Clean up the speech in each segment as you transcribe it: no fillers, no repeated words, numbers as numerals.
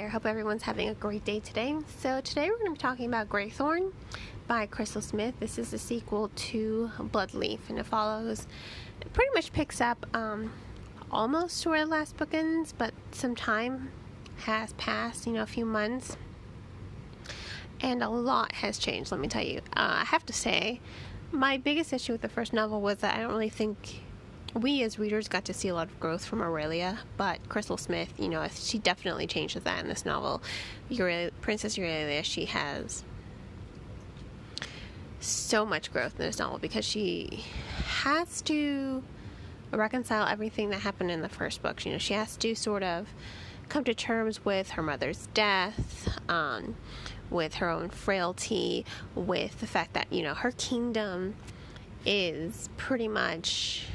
there. Hope everyone's having a great day today. So today we're going to be talking about Greythorne by Crystal Smith. This is the sequel to Bloodleaf, and it pretty much picks up almost where the last book ends, but some time has passed, a few months, and a lot has changed, let me tell you. I have to say, my biggest issue with the first novel was that I don't really think we as readers got to see a lot of growth from Aurelia, but Crystal Smith, she definitely changes that in this novel. Princess Aurelia, she has so much growth in this novel because she has to reconcile everything that happened in the first book. She has to sort of come to terms with her mother's death, with her own frailty, with the fact that, her kingdom is pretty much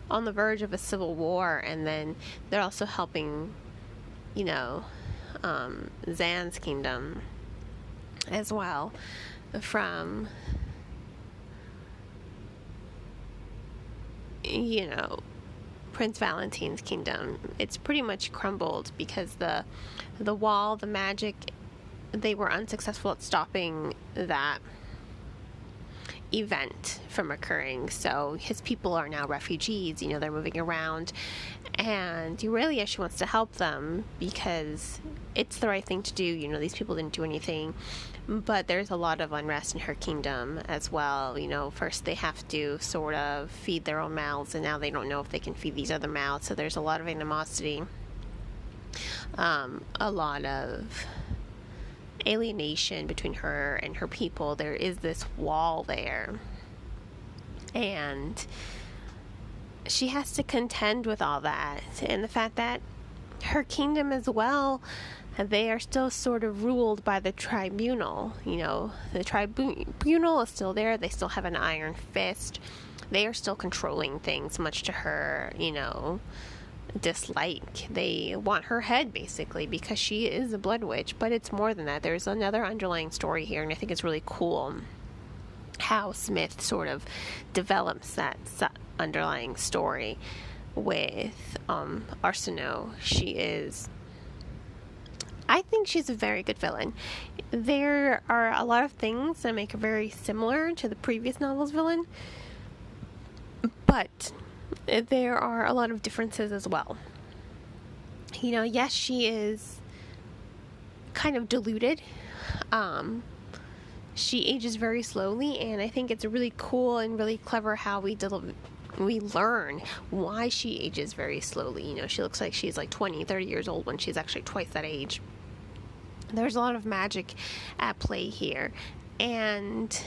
on the verge of a civil war, and then they're also helping, Zan's kingdom as well from, Prince Valentine's kingdom. It's pretty much crumbled because the wall, the magic, they were unsuccessful at stopping that event from occurring. So his people are now refugees, they're moving around, and Aurelia, she wants to help them because it's the right thing to do. These people didn't do anything, but there's a lot of unrest in her kingdom as well. First they have to sort of feed their own mouths, and now they don't know if they can feed these other mouths, so there's a lot of animosity, a lot of alienation between her and her people. There is this wall there, and she has to contend with all that, and the fact that her kingdom as well, they are still sort of ruled by the tribunal. The tribunal is still there. They still have an iron fist. They are still controlling things, much to her dislike. They want her head, basically, because she is a blood witch. But it's more than that. There's another underlying story here, and I think it's really cool how Smith sort of develops that underlying story with Arsenault. I think she's a very good villain. There are a lot of things that make her very similar to the previous novel's villain, but there are a lot of differences as well. Yes, she is kind of deluded. She ages very slowly, and I think it's really cool and really clever how we learn why she ages very slowly. She looks like she's like 20, 30 years old when she's actually twice that age. There's a lot of magic at play here, and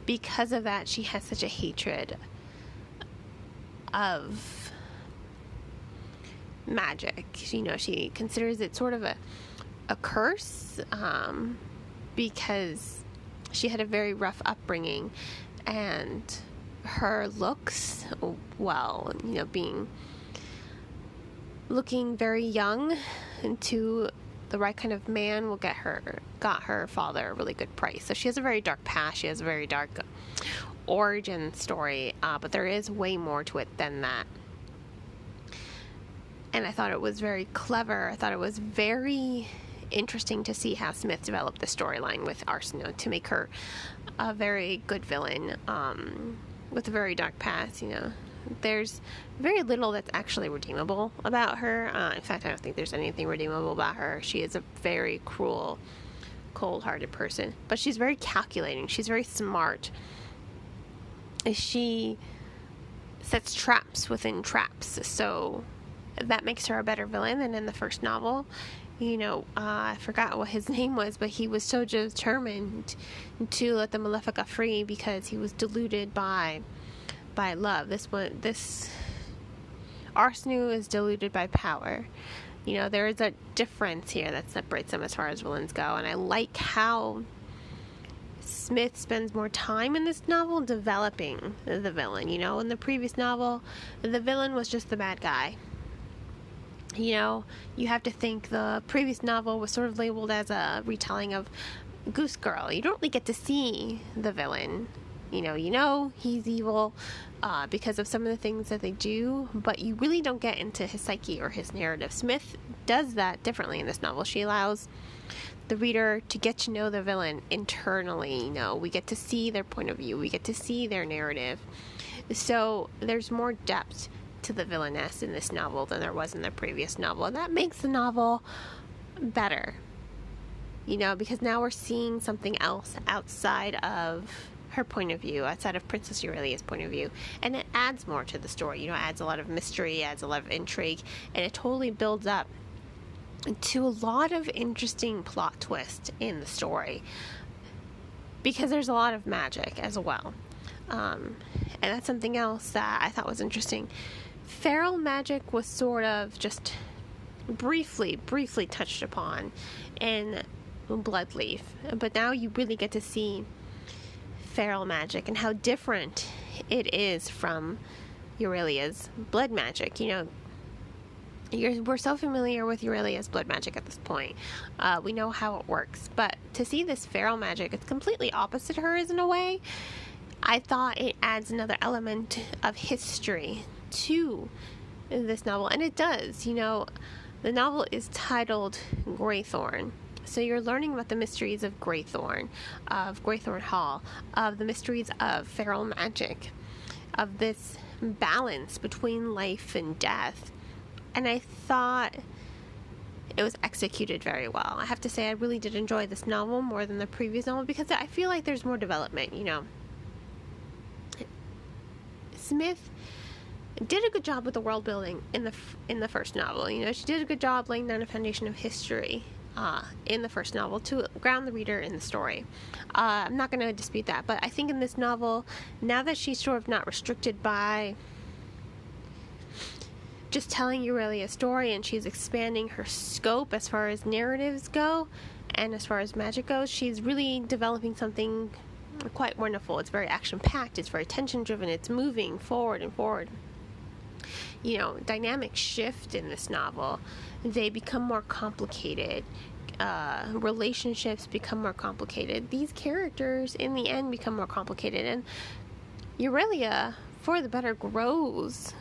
because of that, she has such a hatred of magic. She considers it sort of a curse, because she had a very rough upbringing, and her looks, looking very young to the right kind of man got her father a really good price. So she has a very dark past. She has a very dark origin story, but there is way more to it than that. And I thought it was very clever. I thought it was very interesting to see how Smith developed the storyline with Arsenault to make her a very good villain, with a very dark past. There's very little that's actually redeemable about her. In fact, I don't think there's anything redeemable about her. She is a very cruel, cold-hearted person, but she's very calculating. She's very smart. She sets traps within traps, so that makes her a better villain than in the first novel. I forgot what his name was, but he was so determined to let the Malefica free because he was deluded by love. This Arsenault is deluded by power. There is a difference here that separates them as far as villains go, and I like how Smith spends more time in this novel developing the villain. In the previous novel, the villain was just the bad guy. You have to think the previous novel was sort of labeled as a retelling of Goose Girl. You don't really get to see the villain You know he's evil because of some of the things that they do, but you really don't get into his psyche or his narrative. Smith does that differently in this novel. She allows the reader to get to know the villain internally. We get to see their point of view. We get to see their narrative. So there's more depth to the villainess in this novel than there was in the previous novel. And that makes the novel better. Because now we're seeing something else outside of her point of view, outside of Princess Aurelia's point of view. And it adds more to the story. It adds a lot of mystery, adds a lot of intrigue, and it totally builds up to a lot of interesting plot twists in the story. Because there's a lot of magic as well. And that's something else that I thought was interesting. Feral magic was sort of just briefly touched upon in Bloodleaf, but now you really get to see feral magic and how different it is from Aurelia's blood magic. We're so familiar with Aurelia's blood magic at this point. We know how it works, but to see this feral magic, it's completely opposite hers in a way. I thought it adds another element of history to this novel, and it does. The novel is titled Greythorne. So you're learning about the mysteries of Greythorne Hall, of the mysteries of feral magic, of this balance between life and death. And I thought it was executed very well. I have to say I really did enjoy this novel more than the previous novel because I feel like there's more development, Smith did a good job with the world building in the first novel. She did a good job laying down a foundation of history in the first novel to ground the reader in the story. I'm not going to dispute that, but I think in this novel, now that she's sort of not restricted by just telling Aurelia's story, and she's expanding her scope as far as narratives go and as far as magic goes, she's really developing something quite wonderful. It's very action-packed, it's very tension-driven, it's moving forward and forward. Dynamic shift in this novel. They become more complicated. Relationships become more complicated. These characters, in the end, become more complicated. And Aurelia, for the better, grows.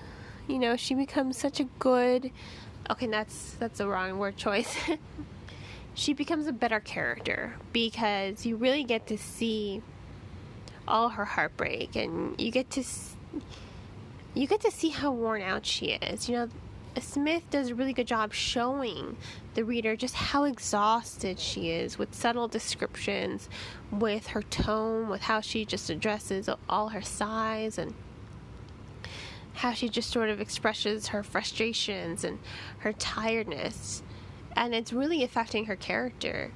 She becomes such a good... Okay, that's the wrong word choice. She becomes a better character because you really get to see all her heartbreak, and you get to see how worn out she is. Smith does a really good job showing the reader just how exhausted she is with subtle descriptions, with her tone, with how she just addresses all her sighs, and how she just sort of expresses her frustrations and her tiredness. And it's really affecting her character.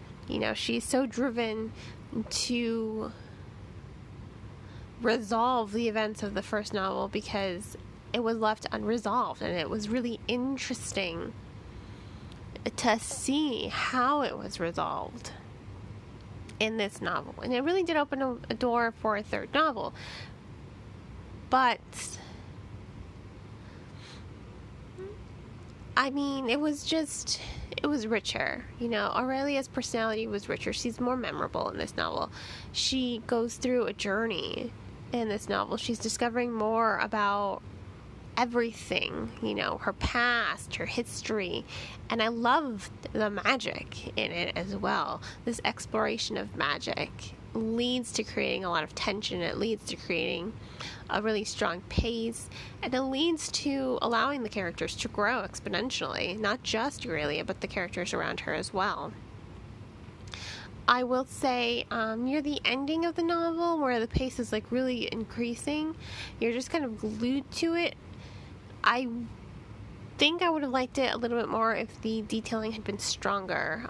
She's so driven to resolve the events of the first novel because it was left unresolved, and it was really interesting to see how it was resolved in this novel. And it really did open a door for a third novel. But it was richer. Aurelia's personality was richer. She's more memorable in this novel. She goes through a journey in this novel. She's discovering more about everything, her past, her history, and I love the magic in it as well. This exploration of magic leads to creating a lot of tension. It leads to creating a really strong pace, and it leads to allowing the characters to grow exponentially, not just Aurelia, but the characters around her as well. I will say, near the ending of the novel, where the pace is really increasing, you're just kind of glued to it. I think I would have liked it a little bit more if the detailing had been stronger.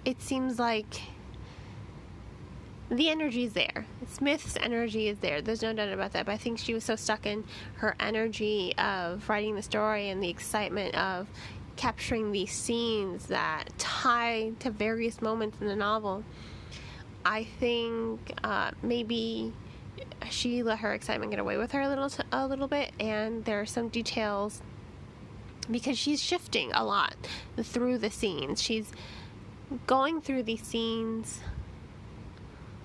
It seems like the energy is there. Smith's energy is there. There's no doubt about that. But I think she was so stuck in her energy of writing the story and the excitement of capturing these scenes that tie to various moments in the novel. I think maybe she let her excitement get away with her a little bit, and there are some details because she's shifting a lot through the scenes. She's going through these scenes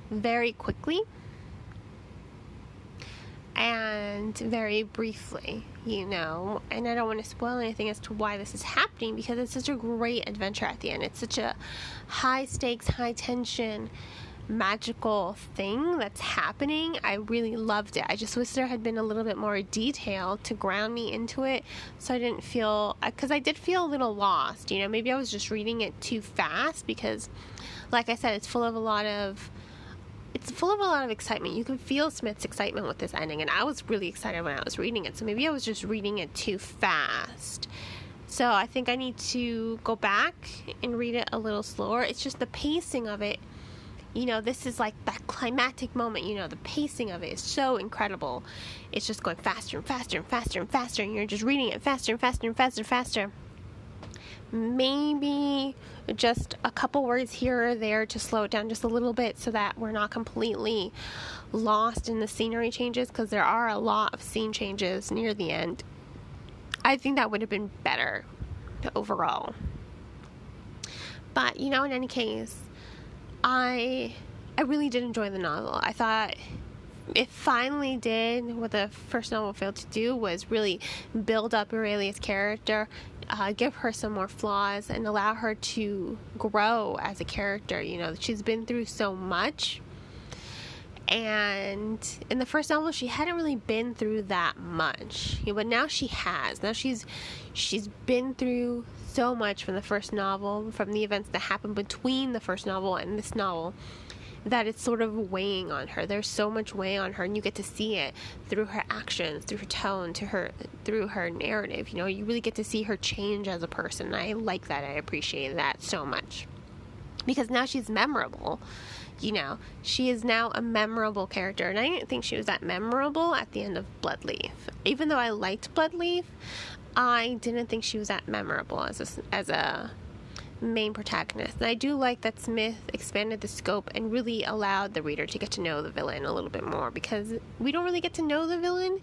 very quickly, and very briefly, and I don't want to spoil anything as to why this is happening, because it's such a great adventure at the end. It's such a high stakes, high tension, magical thing that's happening. I really loved it. I just wish there had been a little bit more detail to ground me into it, so I didn't feel, because I did feel a little lost. Maybe I was just reading it too fast, because like I said, it's full of a lot of excitement. You can feel Smith's excitement with this ending, and I was really excited when I was reading it. So maybe I was just reading it too fast. So I think I need to go back and read it a little slower. It's just the pacing of it. This is like that climactic moment. The pacing of it is so incredible. It's just going faster and faster and faster and faster, and you're just reading it faster and faster and faster and faster. Maybe just a couple words here or there to slow it down just a little bit, so that we're not completely lost in the scenery changes, because there are a lot of scene changes near the end. I think that would have been better overall. But, in any case, I really did enjoy the novel. I thought it finally did what the first novel failed to do, was really build up Aurelia's character, give her some more flaws, and allow her to grow as a character. She's been through so much, and in the first novel she hadn't really been through that much, but now she has. Now she's been through so much from the first novel, from the events that happened between the first novel and this novel, that it's sort of weighing on her. There's so much weight on her, and you get to see it through her actions, through her tone, through her narrative. You really get to see her change as a person. I like that. I appreciate that so much, because now she's memorable. She is now a memorable character, and I didn't think she was that memorable at the end of Bloodleaf. Even though I liked Bloodleaf, I didn't think she was that memorable as a main protagonist. And I do like that Smith expanded the scope and really allowed the reader to get to know the villain a little bit more, because we don't really get to know the villain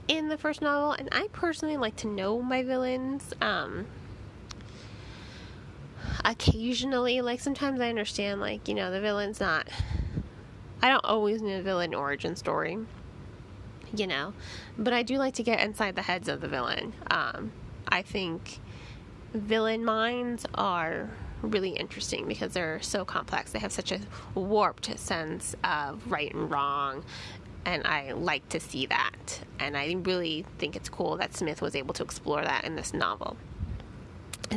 in the first novel, and I personally like to know my villains. Occasionally, sometimes I understand, the villain's not, I don't always need a villain origin story, but I do like to get inside the heads of the villain. I think villain minds are really interesting because they're so complex. They have such a warped sense of right and wrong, and I like to see that. And I really think it's cool that Smith was able to explore that in this novel.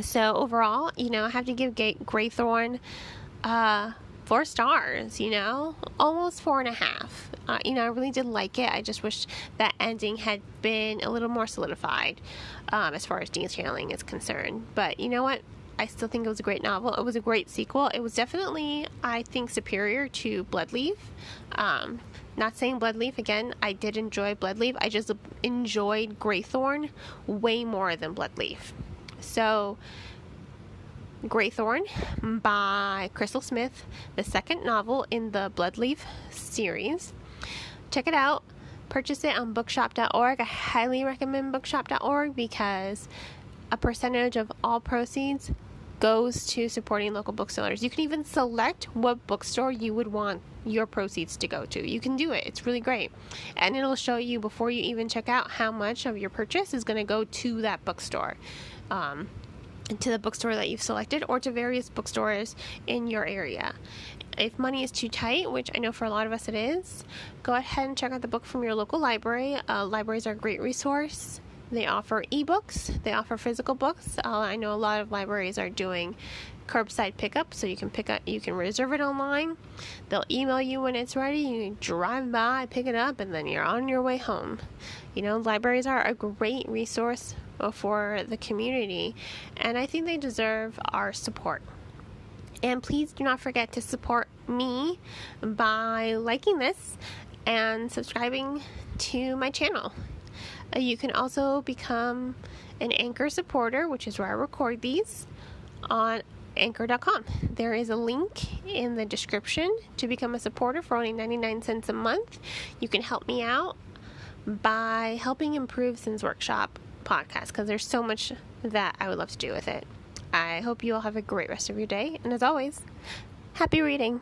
So overall, I have to give Greythorne 4 stars, almost 4.5. I really did like it. I just wish that ending had been a little more solidified as far as detailing is concerned. But you know what? I still think it was a great novel. It was a great sequel. It was definitely, I think, superior to Bloodleaf. Not saying Bloodleaf, again, I did enjoy Bloodleaf. I just enjoyed Greythorne way more than Bloodleaf. So, Greythorne by Crystal Smith, the second novel in the Bloodleaf series. Check it out. Purchase it on bookshop.org. I highly recommend bookshop.org because a percentage of all proceeds goes to supporting local booksellers. You can even select what bookstore you would want your proceeds to go to. You can do it. It's really great. And it'll show you before you even check out how much of your purchase is going to go to that bookstore. To the bookstore that you've selected, or to various bookstores in your area. If money is too tight, which I know for a lot of us it is, go ahead and check out the book from your local library. Libraries are a great resource. They offer ebooks. They offer physical books. I know a lot of libraries are doing curbside pickup, so you can reserve it online. They'll email you when it's ready. You drive by, pick it up, and then you're on your way home. Libraries are a great resource for the community, and I think they deserve our support. And please do not forget to support me by liking this and subscribing to my channel. You can also become an Anchor supporter, which is where I record these, on Anchor.com. There is a link in the description to become a supporter for only 99 cents a month. You can help me out by helping improve Sin's Workshop podcast, because there's so much that I would love to do with it. I hope you all have a great rest of your day, and as always, happy reading.